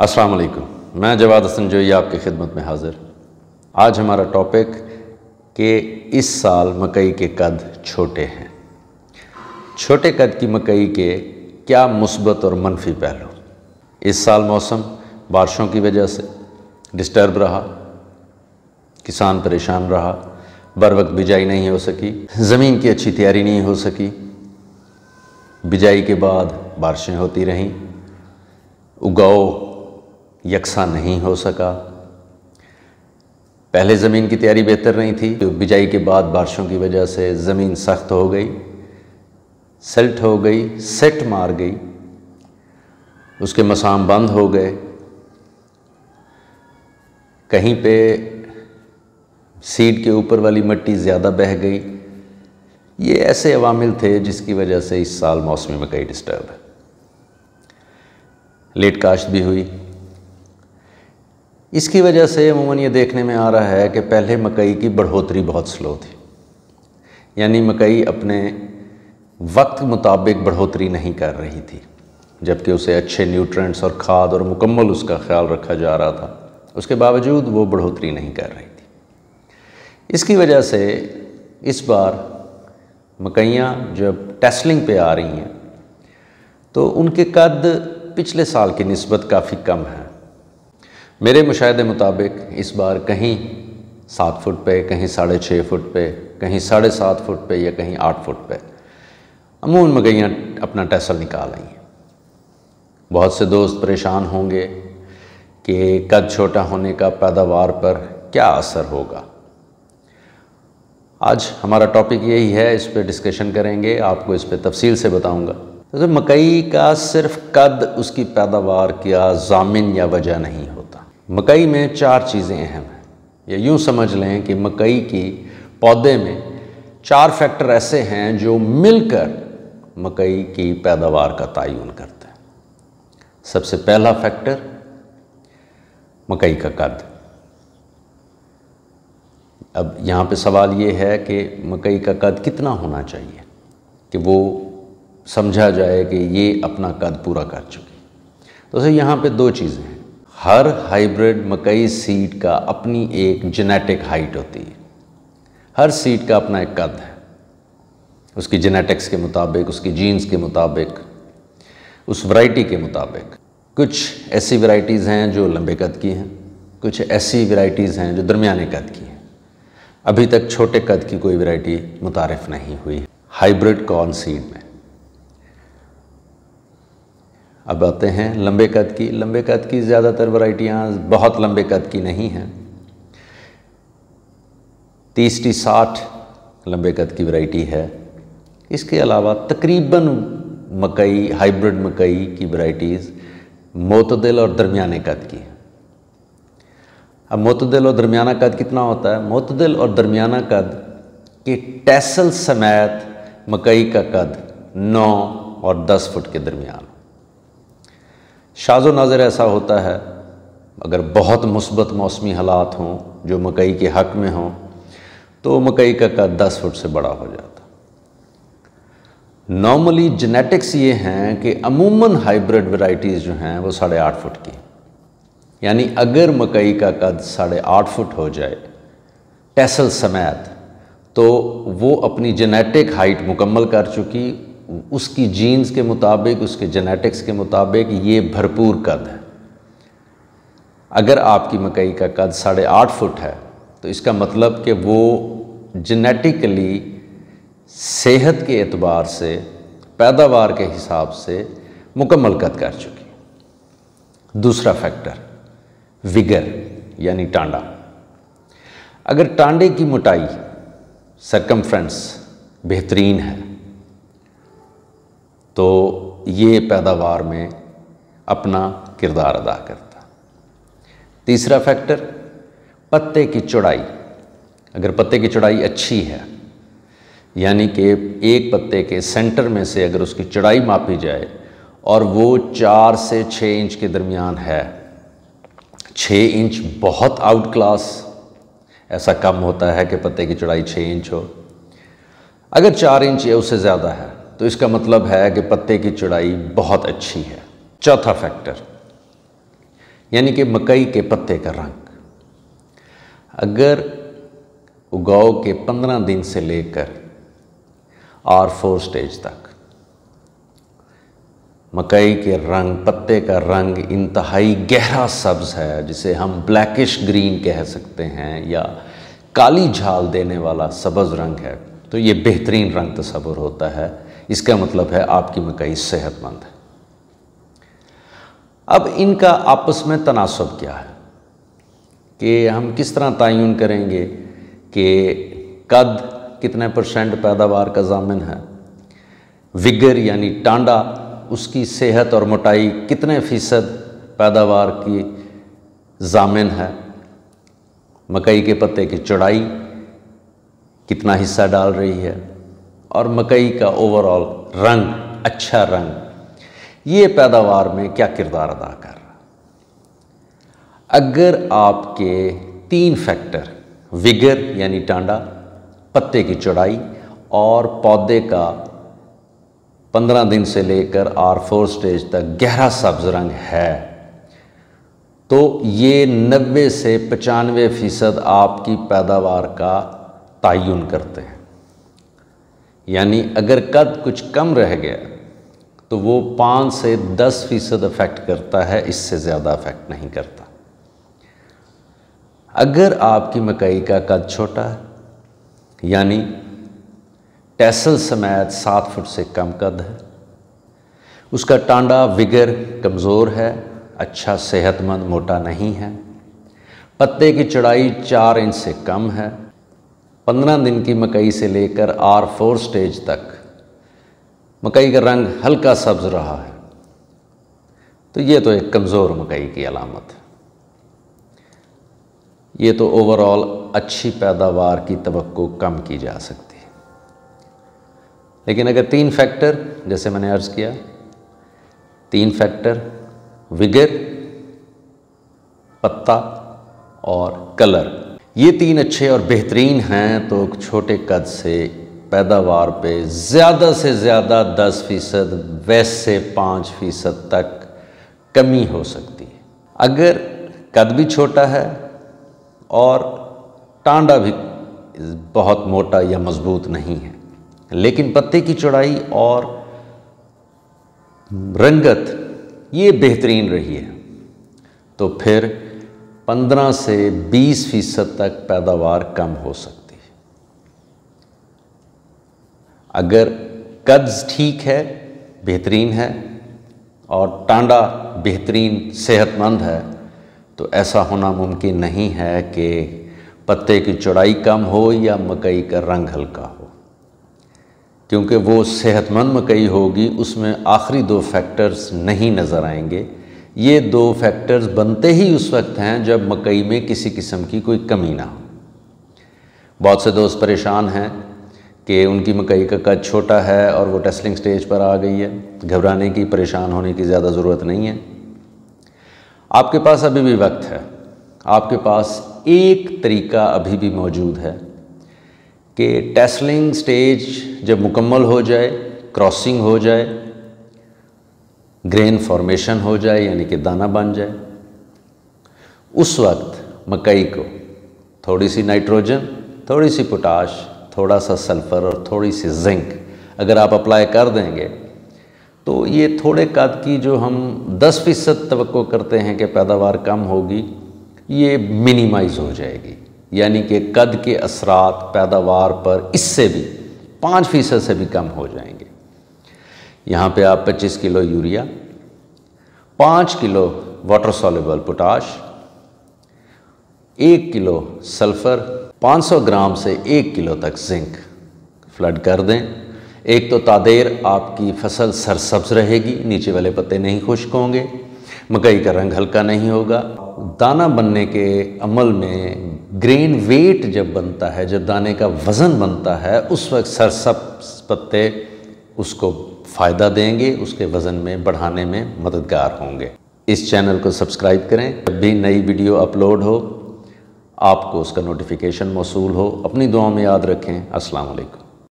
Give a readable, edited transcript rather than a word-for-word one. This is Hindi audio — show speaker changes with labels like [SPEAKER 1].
[SPEAKER 1] अस्सलाम वालेकुम। मैं जवाद हसन जोई आपकी खिदमत में हाज़िर। आज हमारा टॉपिक कि इस साल मकई के कद छोटे हैं। छोटे कद की मकई के क्या मुस्बत और मनफी पहलू। इस साल मौसम बारिशों की वजह से डिस्टर्ब रहा, किसान परेशान रहा, बर वक्त बिजाई नहीं हो सकी, ज़मीन की अच्छी तैयारी नहीं हो सकी, बिजाई के बाद बारिशें होती रहीं, उगाव यकसा नहीं हो सका। पहले ज़मीन की तैयारी बेहतर नहीं थी, तो बिजाई के बाद बारिशों की वजह से ज़मीन सख्त हो गई, सेल्ट हो गई, सेट मार गई, उसके मसाम बंद हो गए, कहीं पे सीड के ऊपर वाली मिट्टी ज़्यादा बह गई। ये ऐसे अवामिल थे जिसकी वजह से इस साल मौसमी मकई डिस्टर्ब है। लेट काश्त भी हुई। इसकी वजह से अमूमन ये देखने में आ रहा है कि पहले मकई की बढ़ोतरी बहुत स्लो थी, यानी मकई अपने वक्त मुताबिक बढ़ोतरी नहीं कर रही थी, जबकि उसे अच्छे न्यूट्रेंट्स और खाद और मुकम्मल उसका ख्याल रखा जा रहा था। उसके बावजूद वो बढ़ोतरी नहीं कर रही थी। इसकी वजह से इस बार मकइयाँ जब टेस्लिंग पे आ रही हैं तो उनके कद पिछले साल की निस्बत काफ़ी कम है। मेरे मुशाहिदे मुताबिक इस बार कहीं 7 फुट पे, कहीं 6.5 फुट पे, कहीं 7.5 फुट पे या कहीं 8 फुट पे अमूमन मकइयाँ अपना टेसल निकाल आई हैं। बहुत से दोस्त परेशान होंगे कि कद छोटा होने का पैदावार पर क्या असर होगा। आज हमारा टॉपिक यही है, इस पे डिस्कशन करेंगे, आपको इस पे तफसील से बताऊंगा। तो मकई का सिर्फ कद उसकी पैदावार का ज़ामिन या वजह नहीं होता। मकई में 4 चीज़ें अहम हैं, या यूँ समझ लें कि मकई की पौधे में 4 फैक्टर ऐसे हैं जो मिलकर मकई की पैदावार का तयन करते हैं। सबसे पहला फैक्टर मकई का कद। अब यहाँ पे सवाल ये है कि मकई का कद कितना होना चाहिए कि वो समझा जाए कि ये अपना कद पूरा कर चुकी। तो यहाँ पे 2 चीज़ें हैं। हर हाइब्रिड मकई सीड का अपनी एक जेनेटिक हाइट होती है। हर सीड का अपना एक कद है, उसकी जेनेटिक्स के मुताबिक, उसकी जीन्स के मुताबिक, उस वैरायटी के मुताबिक। कुछ ऐसी वैरायटीज़ हैं जो लंबे कद की हैं, कुछ ऐसी वैरायटीज़ हैं जो दरमियाने कद की हैं। अभी तक छोटे कद की कोई वैरायटी मुतारिफ नहीं हुई हाइब्रिड कॉर्न सीड में। अब आते हैं लंबे कद की। लंबे कद की ज़्यादातर वैरायटियाँ बहुत लंबे कद की नहीं हैं। 30-60 लंबे कद की वैरायटी है। इसके अलावा तकरीबन मकई, हाइब्रिड मकई की वैरायटीज़ मोतदिल और दरमियाने कद की हैं। अब मोतदिल और दरमियाना कद कितना होता है? मोतदिल और दरमियाना कद के टेसल समेत मकई का कद 9 और 10 फुट के दरमियान। शाज़ो नाज़िर ऐसा होता है, अगर बहुत मुस्बत मौसमी हालात हों जो मकई के हक़ में हों तो मकई का कद 10 फुट से बड़ा हो जाता। नॉर्मली जेनेटिक्स ये हैं कि अमूमन हाइब्रिड वैरायटीज़ जो हैं वो 8.5 फुट की, यानी अगर मकई का कद 8.5 फुट हो जाए टेसल समेत, तो वो अपनी जेनेटिक हाइट मुकम्मल कर चुकी। उसकी जीन्स के मुताबिक, उसके जेनेटिक्स के मुताबिक ये भरपूर कद है। अगर आपकी मकई का कद 8.5 फुट है तो इसका मतलब कि वो जेनेटिकली सेहत के एतबार से, पैदावार के हिसाब से मुकम्मल कद कर चुकी। दूसरा फैक्टर विगर यानी टांडा। अगर टांडे की मोटाई, सरकमफ्रेंस बेहतरीन है तो ये पैदावार में अपना किरदार अदा करता। तीसरा फैक्टर पत्ते की चौड़ाई। अगर पत्ते की चौड़ाई अच्छी है, यानी कि एक पत्ते के सेंटर में से अगर उसकी चौड़ाई मापी जाए और वो 4 से 6 इंच के दरमियान है, 6 इंच बहुत आउट क्लास, ऐसा कम होता है कि पत्ते की चौड़ाई 6 इंच हो। अगर 4 इंच या उससे ज़्यादा है तो इसका मतलब है कि पत्ते की चौड़ाई बहुत अच्छी है। चौथा फैक्टर यानी कि मकई के पत्ते का रंग। अगर उगाव के 15 दिन से लेकर R4 स्टेज तक मकई के रंग, पत्ते का रंग इंतहाई गहरा सब्ज़ है, जिसे हम ब्लैकिश ग्रीन कह सकते हैं, या काली झाल देने वाला सब्ज़ रंग है, तो ये बेहतरीन रंग तस्वुर होता है। इसका मतलब है आपकी मकई सेहतमंद है। अब इनका आपस में तनासब क्या है कि हम किस तरह तयन करेंगे कि कद कितने % पैदावार का ज़ामिन है, विगर यानी टांडा उसकी सेहत और मोटाई कितने फ़ीसद पैदावार की ज़ामिन है, मकई के पत्ते की चौड़ाई कितना हिस्सा डाल रही है, और मकई का ओवरऑल रंग, अच्छा रंग, ये पैदावार में क्या किरदार अदा कर रहा है। अगर आपके 3 फैक्टर, विगर यानी टांडा, पत्ते की चौड़ाई और पौधे का 15 दिन से लेकर R4 स्टेज तक गहरा सब्ज़ रंग है, तो ये 90 से 95% आपकी पैदावार का तयन करते हैं। यानी अगर कद कुछ कम रह गया तो वो 5 से 10% अफेक्ट करता है, इससे ज़्यादा अफेक्ट नहीं करता। अगर आपकी मकई का कद छोटा है, यानी टैसल समेत 7 फुट से कम कद है, उसका टांडा, विगर कमज़ोर है, अच्छा सेहतमंद मोटा नहीं है, पत्ते की चौड़ाई 4 इंच से कम है, 15 दिन की मकई से लेकर R4 स्टेज तक मकई का रंग हल्का सब्ज़ रहा है, तो ये तो एक कमज़ोर मकई की अलामत है। ये तो ओवरऑल अच्छी पैदावार की तवक्को कम की जा सकती है। लेकिन अगर 3 फैक्टर, जैसे मैंने अर्ज़ किया, 3 फैक्टर, विगर, पत्ता और कलर, ये 3 अच्छे और बेहतरीन हैं, तो छोटे कद से पैदावार पे ज़्यादा से ज़्यादा 10%, वैसे 5% तक कमी हो सकती है। अगर कद भी छोटा है और टांडा भी बहुत मोटा या मजबूत नहीं है, लेकिन पत्ते की चौड़ाई और रंगत ये बेहतरीन रही है, तो फिर 15 से 20% तक पैदावार कम हो सकती है। अगर कद ठीक है, बेहतरीन है, और टांडा बेहतरीन सेहतमंद है, तो ऐसा होना मुमकिन नहीं है कि पत्ते की चौड़ाई कम हो या मकई का रंग हल्का हो, क्योंकि वो सेहतमंद मकई होगी, उसमें आखिरी 2 फैक्टर्स नहीं नज़र आएंगे। ये 2 फैक्टर्स बनते ही उस वक्त हैं जब मकई में किसी किस्म की कोई कमी ना हो। बहुत से दोस्त परेशान हैं कि उनकी मकई का कद छोटा है और वो टेस्लिंग स्टेज पर आ गई है। घबराने की, परेशान होने की ज़्यादा ज़रूरत नहीं है। आपके पास अभी भी वक्त है। आपके पास एक तरीका अभी भी मौजूद है कि टेस्लिंग स्टेज जब मुकम्मल हो जाए, क्रॉसिंग हो जाए, ग्रेन फॉर्मेशन हो जाए, यानी कि दाना बन जाए, उस वक्त मकई को थोड़ी सी नाइट्रोजन, थोड़ी सी पोटाश, थोड़ा सा सल्फ़र और थोड़ी सी जिंक अगर आप अप्लाई कर देंगे, तो ये थोड़े कद की जो हम 10% तवक्को करते हैं कि पैदावार कम होगी, ये मिनिमाइज़ हो जाएगी। यानी कि कद के असरात पैदावार पर इससे भी 5% से भी कम हो जाएंगे। यहाँ पे आप 25 kilo urea, 5 kilo water soluble potash, 1 kilo sulphur, 500 ग्राम से 1 किलो तक जिंक फ्लड कर दें। एक तो तादेर आपकी फसल सरसब्ज रहेगी, नीचे वाले पत्ते नहीं खुश्क होंगे, मकई का रंग हल्का नहीं होगा। दाना बनने के अमल में ग्रेन वेट जब बनता है, जब दाने का वज़न बनता है, उस वक्त सरसब्ज पत्ते उसको फ़ायदा देंगे, उसके वज़न में बढ़ाने में मददगार होंगे। इस चैनल को सब्सक्राइब करें, जब भी नई वीडियो अपलोड हो आपको उसका नोटिफिकेशन मौसूल हो। अपनी दुआओं में याद रखें। अस्सलाम वालेकुम।